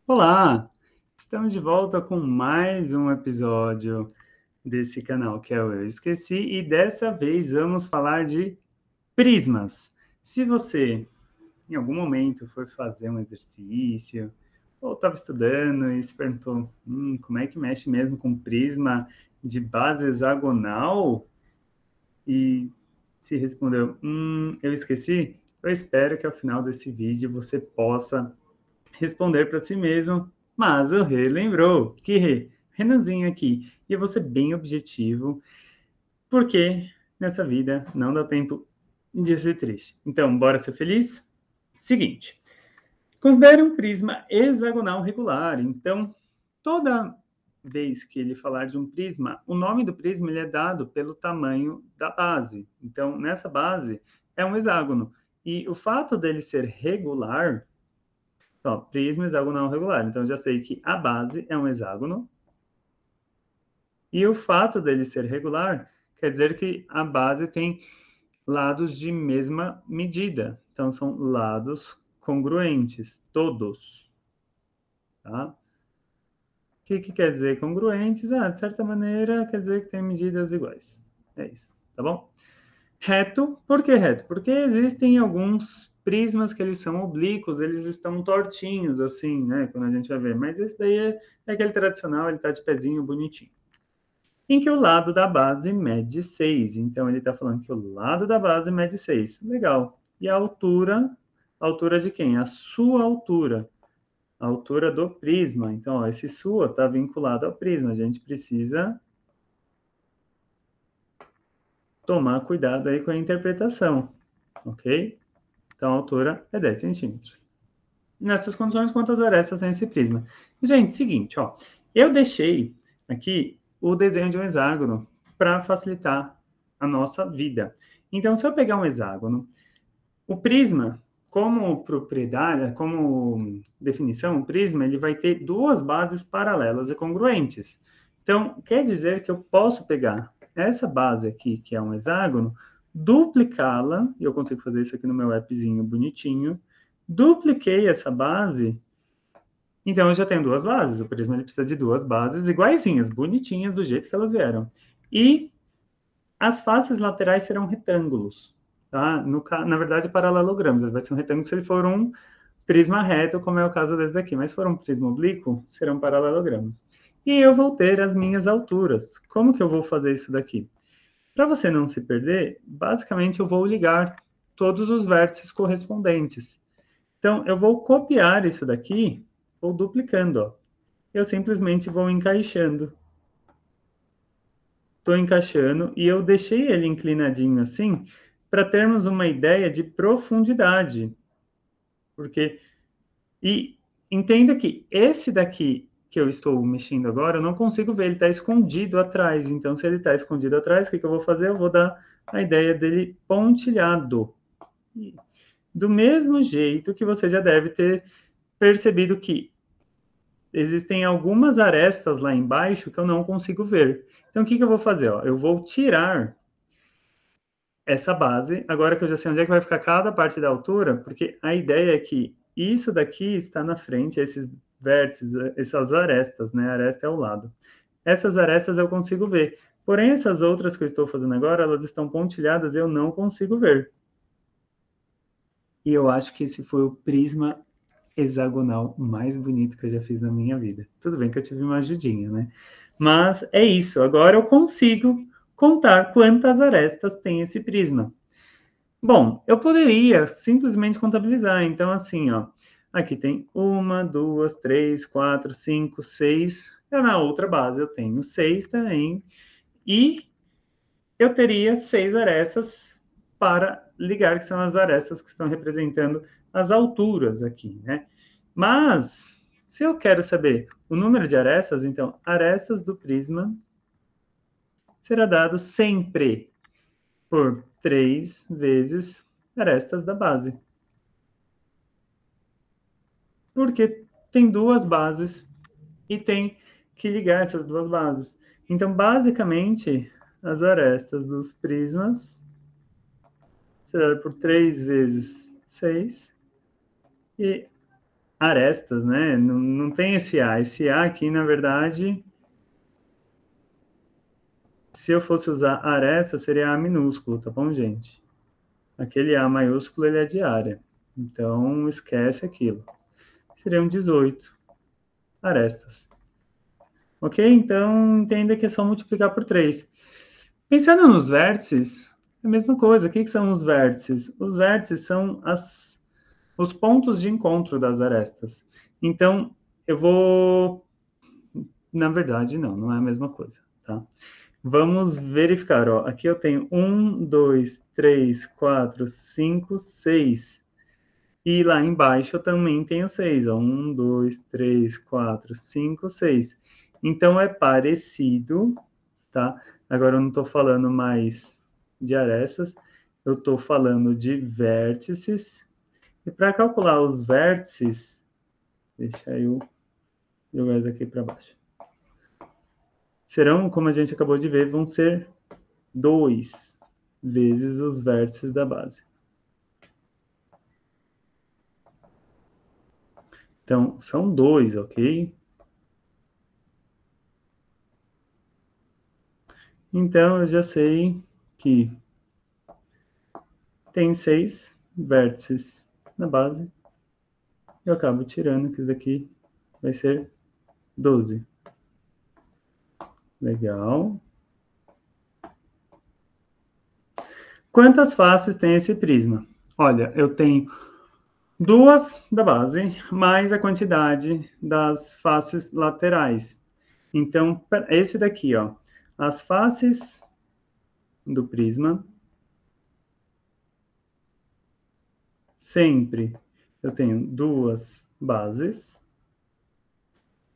Olá! Estamos de volta com mais um episódio desse canal que é o Eu Esqueci e dessa vez vamos falar de prismas. Se você em algum momento for fazer um exercício ou estava estudando e se perguntou como é que mexe mesmo com prisma de base hexagonal e se respondeu eu esqueci, eu espero que ao final desse vídeo você possa responder para si mesmo, mas o Rê lembrou que Renanzinho aqui, e eu vou ser bem objetivo, porque nessa vida não dá tempo de ser triste. Então, bora ser feliz? Seguinte, considere um prisma hexagonal regular. Então, toda vez que ele falar de um prisma, o nome do prisma ele é dado pelo tamanho da base. Então, nessa base é um hexágono. E o fato dele ser regular. Ó, prisma hexagonal regular. Então, eu já sei que a base é um hexágono. E o fato dele ser regular quer dizer que a base tem lados de mesma medida. Então, são lados congruentes, todos. Tá? O que quer dizer congruentes? De certa maneira, quer dizer que tem medidas iguais. É isso, tá bom? Reto, por que reto? Porque existem alguns prismas que eles são oblíquos, eles estão tortinhos, assim, né? Quando a gente vai ver. Mas esse daí é aquele tradicional, ele tá de pezinho bonitinho. Em que o lado da base mede 6. Então, ele está falando que o lado da base mede 6. Legal. E a altura de quem? A sua altura. A altura do prisma. Então, ó, esse sua está vinculado ao prisma. A gente precisa tomar cuidado aí com a interpretação, ok? Então, a altura é 10 centímetros. Nessas condições, quantas arestas tem esse prisma? Gente, seguinte, ó. Eu deixei aqui o desenho de um hexágono para facilitar a nossa vida. Então, se eu pegar um hexágono, o prisma, como propriedade, como definição, o prisma ele vai ter duas bases paralelas e congruentes. Então, quer dizer que eu posso pegar essa base aqui, que é um hexágono, duplicá-la, e eu consigo fazer isso aqui no meu appzinho bonitinho, dupliquei essa base, então eu já tenho duas bases. O prisma ele precisa de duas bases iguaizinhas, bonitinhas, do jeito que elas vieram. E as faces laterais serão retângulos, tá? Na verdade, paralelogramas. Ele vai ser um retângulo se ele for um prisma reto, como é o caso desse daqui. Mas se for um prisma oblíquo, serão paralelogramas. E eu vou ter as minhas alturas. Como que eu vou fazer isso daqui? Para você não se perder, basicamente eu vou ligar todos os vértices correspondentes. Então, eu vou copiar isso daqui, vou duplicando, ó. Eu simplesmente vou encaixando. Estou encaixando e eu deixei ele inclinadinho assim para termos uma ideia de profundidade. Porque e entenda que esse daqui que eu estou mexendo agora, eu não consigo ver, ele está escondido atrás. Então, se ele está escondido atrás, o que eu vou fazer? Eu vou dar a ideia dele pontilhado. Do mesmo jeito que você já deve ter percebido que existem algumas arestas lá embaixo que eu não consigo ver. Então, o que eu vou fazer? Ó? Eu vou tirar essa base, agora que eu já sei onde é que vai ficar cada parte da altura, porque a ideia é que isso daqui está na frente, esses vértices, essas arestas, né? A aresta é o lado. Essas arestas eu consigo ver. Porém, essas outras que eu estou fazendo agora, elas estão pontilhadas e eu não consigo ver. E eu acho que esse foi o prisma hexagonal mais bonito que eu já fiz na minha vida. Tudo bem que eu tive uma ajudinha, né? Mas é isso. Agora eu consigo contar quantas arestas tem esse prisma. Bom, eu poderia simplesmente contabilizar. Então, assim, ó, aqui tem uma, duas, três, quatro, cinco, seis. E na outra base eu tenho seis também. E eu teria seis arestas para ligar, que são as arestas que estão representando as alturas aqui, né? Mas, se eu quero saber o número de arestas, então, arestas do prisma será dado sempre por 3 vezes arestas da base. Porque tem duas bases e tem que ligar essas duas bases. Então, basicamente, as arestas dos prismas será por 3 vezes 6 e arestas, né? Não tem esse A. Esse A aqui, na verdade, se eu fosse usar aresta, seria A minúsculo, tá bom, gente? Aquele A maiúsculo, ele é de área. Então, esquece aquilo. Seriam 18 arestas. Ok? Então, entenda que é só multiplicar por 3. Pensando nos vértices, é a mesma coisa. O que são os vértices? Os vértices são os pontos de encontro das arestas. Então, eu vou... Na verdade, não é a mesma coisa, tá? Vamos verificar, ó. Aqui eu tenho 1, 2, 3, 4, 5, 6. E lá embaixo eu também tenho 6, ó. 1, 2, 3, 4, 5, 6. Então é parecido, tá? Agora eu não estou falando mais de arestas, eu estou falando de vértices. E para calcular os vértices, deixa eu jogar isso aqui para baixo. Serão, como a gente acabou de ver, vão ser 2 vezes os vértices da base. Então, são 2, ok? Então, eu já sei que tem 6 vértices na base. Eu acabo tirando que isso aqui vai ser 12. Legal. Quantas faces tem esse prisma? Olha, eu tenho 2 da base, mais a quantidade das faces laterais. Então, esse daqui, ó, as faces do prisma, sempre eu tenho 2 bases,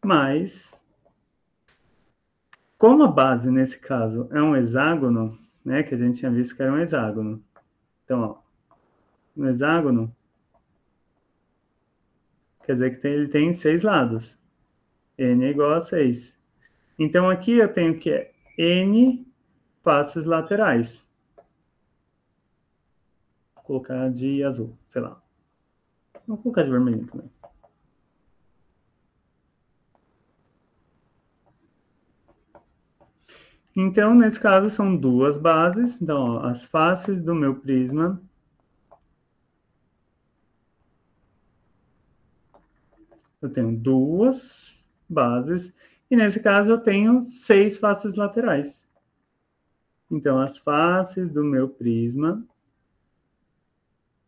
mas como a base, nesse caso, é um hexágono, né, que a gente tinha visto que era um hexágono. Então, ó, um hexágono quer dizer que ele tem 6 lados. N é igual a 6. Então, aqui eu tenho que N faces laterais. Vou colocar de azul, sei lá. Vou colocar de vermelho também. Então, nesse caso, são 2 bases. Então, ó, as faces do meu prisma. Eu tenho 2 bases. E nesse caso, eu tenho 6 faces laterais. Então, as faces do meu prisma,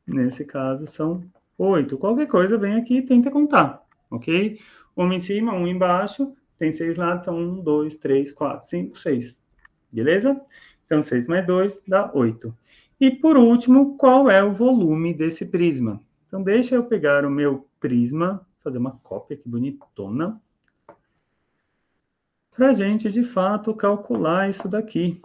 nesse caso, são 8. Qualquer coisa, vem aqui e tenta contar, ok? Uma em cima, um embaixo. Tem 6 lados, então 1, 2, 3, 4, 5, 6. Beleza? Então, 6 mais 2 dá 8. E, por último, qual é o volume desse prisma? Então, deixa eu pegar o meu prisma, fazer uma cópia aqui bonitona, para a gente, de fato, calcular isso daqui.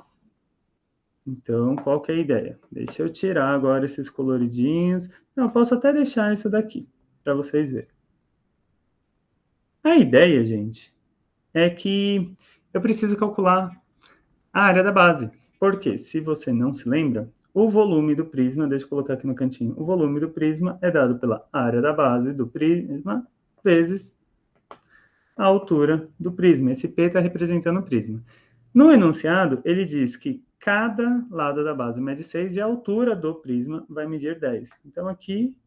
Então, qual que é a ideia? Deixa eu tirar agora esses coloridinhos. Não, eu posso até deixar isso daqui, para vocês verem. A ideia, gente, é que eu preciso calcular a área da base. Porque, se você não se lembra, o volume do prisma, deixa eu colocar aqui no cantinho, o volume do prisma é dado pela área da base do prisma vezes a altura do prisma. Esse P está representando o prisma. No enunciado, ele diz que cada lado da base mede 6 e a altura do prisma vai medir 10. Então, aqui,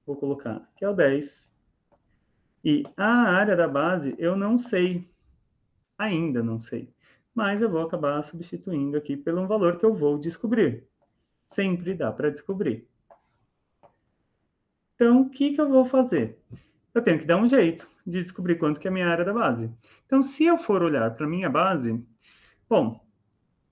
vou colocar que é o 10. E a área da base eu não sei, ainda não sei. Mas eu vou acabar substituindo aqui pelo um valor que eu vou descobrir. Sempre dá para descobrir. Então, o que eu vou fazer? Eu tenho que dar um jeito de descobrir quanto que é a minha área da base. Então, se eu for olhar para a minha base, bom,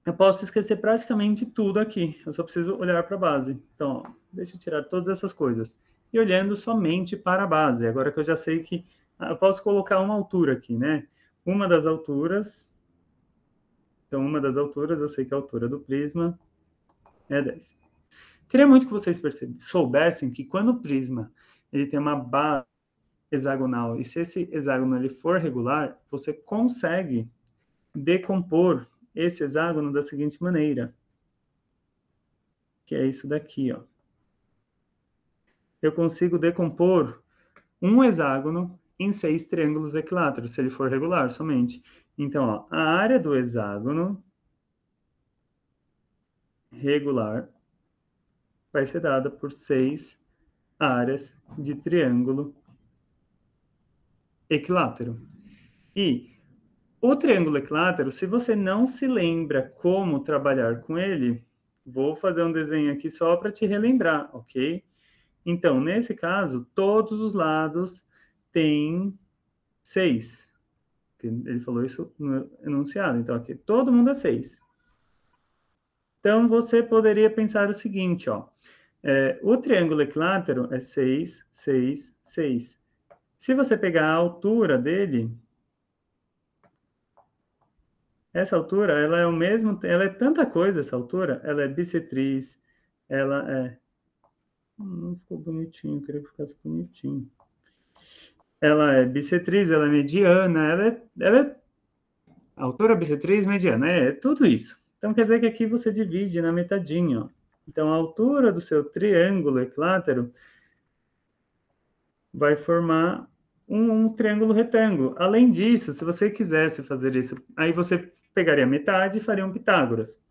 eu posso esquecer praticamente tudo aqui. Eu só preciso olhar para a base. Então, ó, deixa eu tirar todas essas coisas. E olhando somente para a base. Agora que eu já sei que... eu posso colocar uma altura aqui, né? Uma das alturas... Então, uma das alturas, eu sei que a altura do prisma é 10. Queria muito que vocês soubessem que quando o prisma ele tem uma base hexagonal, e se esse hexágono ele for regular, você consegue decompor esse hexágono da seguinte maneira, que é isso daqui, ó. Eu consigo decompor um hexágono em 6 triângulos equiláteros, se ele for regular somente. Então, ó, a área do hexágono regular vai ser dada por 6 áreas de triângulo equilátero. E o triângulo equilátero, se você não se lembra como trabalhar com ele, vou fazer um desenho aqui só para te relembrar, ok? Então, nesse caso, todos os lados têm 6. Ele falou isso no enunciado. Então, aqui, todo mundo é 6. Então, você poderia pensar o seguinte, ó. O triângulo equilátero é 6, 6, 6. Se você pegar a altura dele, essa altura, ela é o mesmo, ela é tanta coisa, essa altura, ela é bissetriz, ela é... Não ficou bonitinho, eu queria que ficasse bonitinho. Ela é bissetriz, ela é mediana, ela é altura, bissetriz, mediana, é tudo isso. Então, quer dizer que aqui você divide na metadinha, ó. Então, a altura do seu triângulo equilátero vai formar um triângulo retângulo. Além disso, se você quisesse fazer isso, aí você pegaria metade e faria um Pitágoras.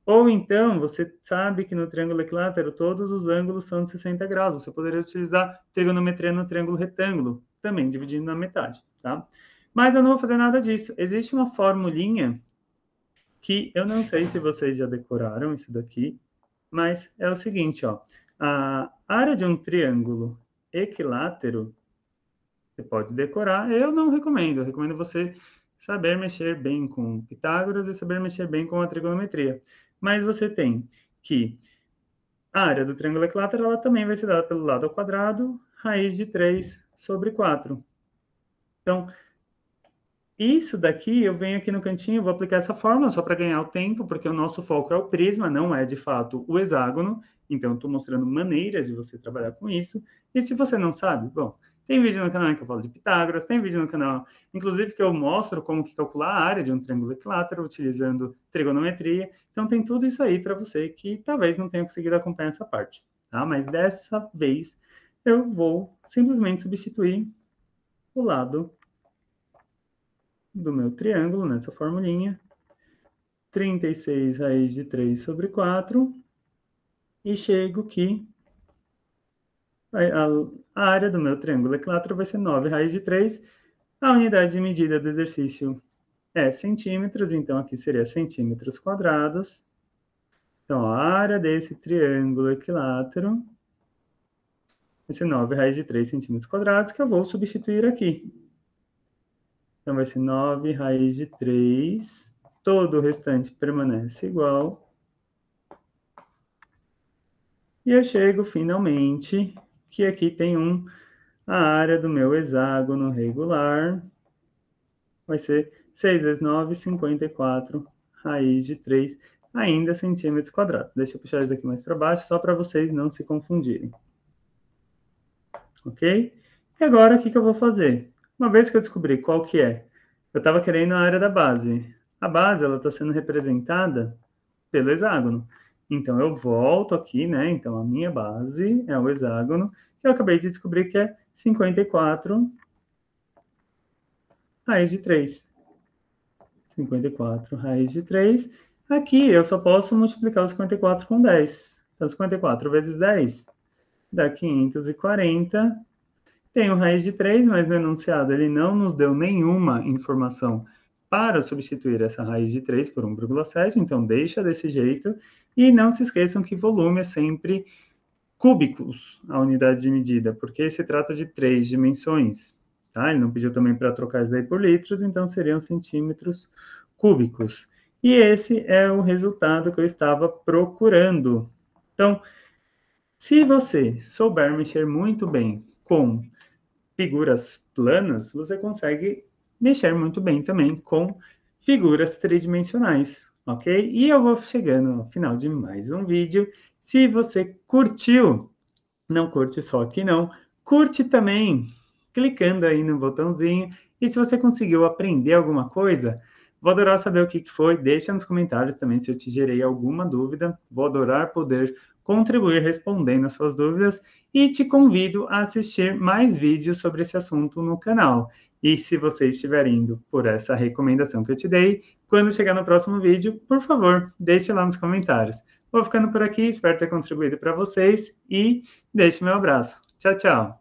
Ou então, você sabe que no triângulo equilátero todos os ângulos são de 60 graus. Você poderia utilizar trigonometria no triângulo retângulo, também dividindo na metade, tá? Mas eu não vou fazer nada disso. Existe uma formulinha que eu não sei se vocês já decoraram isso daqui, mas é o seguinte, ó. A área de um triângulo equilátero, você pode decorar, eu não recomendo. Eu recomendo você saber mexer bem com Pitágoras e saber mexer bem com a trigonometria. Mas você tem que a área do triângulo equilátero ela também vai ser dada pelo lado ao quadrado, raiz de 3 sobre 4. Então, isso daqui, eu venho aqui no cantinho, vou aplicar essa fórmula só para ganhar o tempo, porque o nosso foco é o prisma, não é de fato o hexágono. Então, estou mostrando maneiras de você trabalhar com isso. E se você não sabe, bom, tem vídeo no canal que eu falo de Pitágoras, tem vídeo no canal, inclusive, que eu mostro como que calcular a área de um triângulo equilátero utilizando trigonometria. Então, tem tudo isso aí para você que talvez não tenha conseguido acompanhar essa parte, tá? Mas dessa vez, eu vou simplesmente substituir o lado do meu triângulo nessa formulinha. 36 raiz de 3 sobre 4. E chego que a área do meu triângulo equilátero vai ser 9 raiz de 3. A unidade de medida do exercício é centímetros, então aqui seria centímetros quadrados. Então, a área desse triângulo equilátero vai ser 9 raiz de 3 centímetros quadrados, que eu vou substituir aqui. Então, vai ser 9 raiz de 3. Todo o restante permanece igual. E eu chego finalmente que aqui tem a área do meu hexágono regular. Vai ser 6 vezes 9, 54, raiz de 3, ainda centímetros quadrados. Deixa eu puxar isso daqui mais para baixo, só para vocês não se confundirem. Ok? E agora, o que eu vou fazer? Uma vez que eu descobri qual que é, eu estava querendo a área da base. A base, ela está sendo representada pelo hexágono. Então, eu volto aqui, né? Então, a minha base é o hexágono, que eu acabei de descobrir que é 54 raiz de 3. 54 raiz de 3. Aqui, eu só posso multiplicar o 54 com 10. Então, 54 vezes 10 dá 540. Tem o raiz de 3, mas no enunciado ele não nos deu nenhuma informação para substituir essa raiz de 3 por 1,7, então deixa desse jeito. E não se esqueçam que volume é sempre cúbicos, a unidade de medida, porque se trata de 3 dimensões. Tá? Ele não pediu também para trocar isso daí por litros, então seriam centímetros cúbicos. E esse é o resultado que eu estava procurando. Então, se você souber mexer muito bem com figuras planas, você consegue mexer muito bem também com figuras tridimensionais, ok? E eu vou chegando ao final de mais um vídeo. Se você curtiu, não curte só aqui não, curte também, clicando aí no botãozinho. E se você conseguiu aprender alguma coisa, vou adorar saber o que foi. Deixa nos comentários também se eu te gerei alguma dúvida. Vou adorar poder contribuir respondendo as suas dúvidas e te convido a assistir mais vídeos sobre esse assunto no canal. E se você estiver indo por essa recomendação que eu te dei, quando chegar no próximo vídeo, por favor, deixe lá nos comentários. Vou ficando por aqui, espero ter contribuído para vocês e deixe meu abraço. Tchau, tchau!